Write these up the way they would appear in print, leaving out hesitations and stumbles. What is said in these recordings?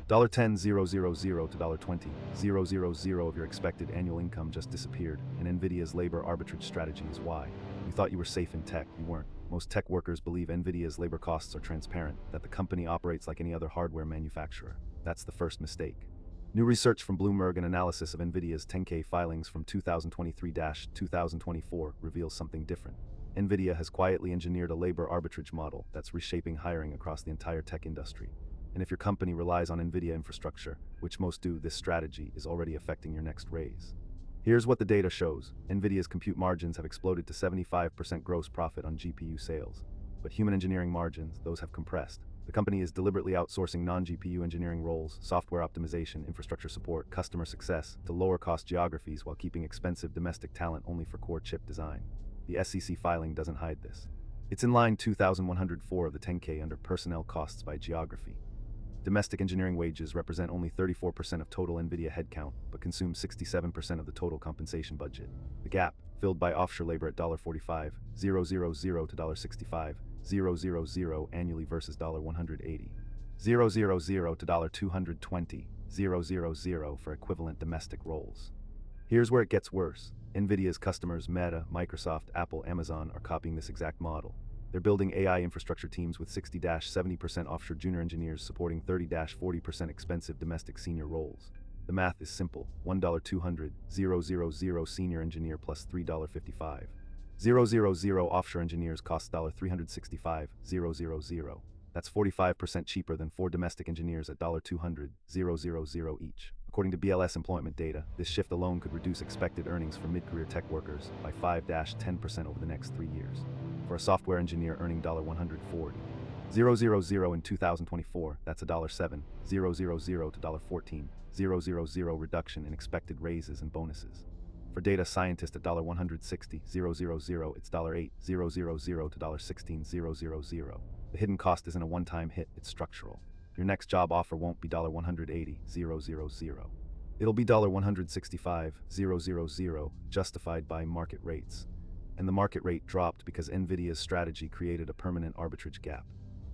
$10,000 to $20,000 of your expected annual income just disappeared, and Nvidia's labor arbitrage strategy is why. You thought you were safe in tech, you weren't. Most tech workers believe Nvidia's labor costs are transparent, that the company operates like any other hardware manufacturer. That's the first mistake. New research from Bloomberg and analysis of Nvidia's 10K filings from 2023-2024 reveals something different. Nvidia has quietly engineered a labor arbitrage model that's reshaping hiring across the entire tech industry. And if your company relies on Nvidia infrastructure, which most do, this strategy is already affecting your next raise. Here's what the data shows. Nvidia's compute margins have exploded to 75% gross profit on GPU sales. But human engineering margins, those have compressed. The company is deliberately outsourcing non-GPU engineering roles, software optimization, infrastructure support, customer success, to lower-cost geographies while keeping expensive domestic talent only for core chip design. The SEC filing doesn't hide this. It's in line 2104 of the 10K under personnel costs by geography. Domestic engineering wages represent only 34% of total Nvidia headcount, but consume 67% of the total compensation budget. The gap, filled by offshore labor at $45,000 to $65,000 annually versus $180,000 to $220,000 for equivalent domestic roles. Here's where it gets worse. Nvidia's customers Meta, Microsoft, Apple, Amazon are copying this exact model. They're building AI infrastructure teams with 60-70% offshore junior engineers supporting 30-40% expensive domestic senior roles. The math is simple. $1,200,000 senior engineer plus $3.55,000 offshore engineers costs $365,000. That's 45% cheaper than 4 domestic engineers at $200,000 each. According to BLS employment data, this shift alone could reduce expected earnings for mid-career tech workers by 5-10% over the next 3 years. For a software engineer earning $140,000 in 2024, that's $7,000 to $14,000 reduction in expected raises and bonuses. For data scientist at $160,000, it's $8,000 to $16,000. The hidden cost isn't a one-time hit, it's structural. Your next job offer won't be $180,000. It'll be $165,000, justified by market rates. And the market rate dropped because Nvidia's strategy created a permanent arbitrage gap.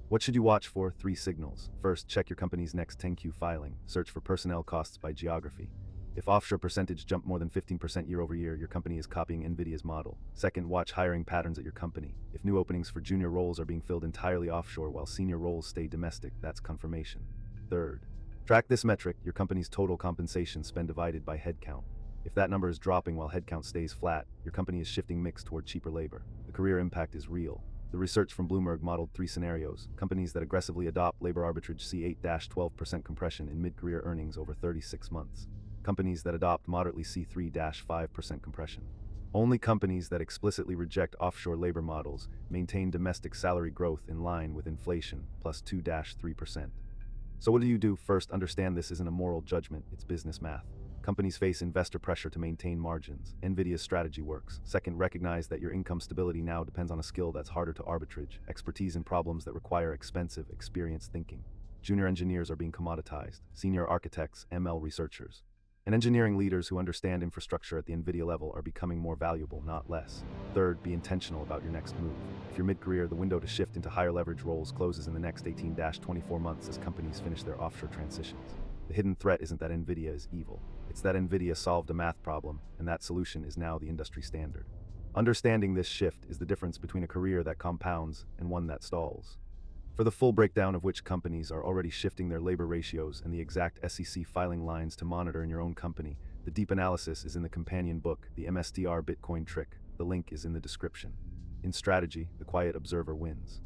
What should you watch for? 3 signals. First, check your company's next 10Q filing. Search for personnel costs by geography. If offshore percentage jumped more than 15% year over year, your company is copying Nvidia's model. Second, watch hiring patterns at your company. If new openings for junior roles are being filled entirely offshore while senior roles stay domestic, that's confirmation. Third, track this metric, your company's total compensation spend divided by headcount. If that number is dropping while headcount stays flat, your company is shifting mix toward cheaper labor. The career impact is real. The research from Bloomberg modeled 3 scenarios. Companies that aggressively adopt labor arbitrage see 8-12% compression in mid-career earnings over 36 months. Companies that adopt moderately see 3-5% compression. Only companies that explicitly reject offshore labor models maintain domestic salary growth in line with inflation, plus 2-3%. So what do you do? First, understand this isn't a moral judgment, it's business math. Companies face investor pressure to maintain margins. Nvidia's strategy works. Second, recognize that your income stability now depends on a skill that's harder to arbitrage, expertise in problems that require expensive, experienced thinking. Junior engineers are being commoditized. Senior architects, ML researchers, and engineering leaders who understand infrastructure at the Nvidia level are becoming more valuable, not less. Third, be intentional about your next move. If you're mid-career, the window to shift into higher leverage roles closes in the next 18-24 months as companies finish their offshore transitions. The hidden threat isn't that Nvidia is evil. It's that Nvidia solved a math problem, and that solution is now the industry standard. Understanding this shift is the difference between a career that compounds and one that stalls. For the full breakdown of which companies are already shifting their labor ratios and the exact SEC filing lines to monitor in your own company, the deep analysis is in the companion book, The MSTR Bitcoin Trick. The link is in the description. In strategy, the quiet observer wins.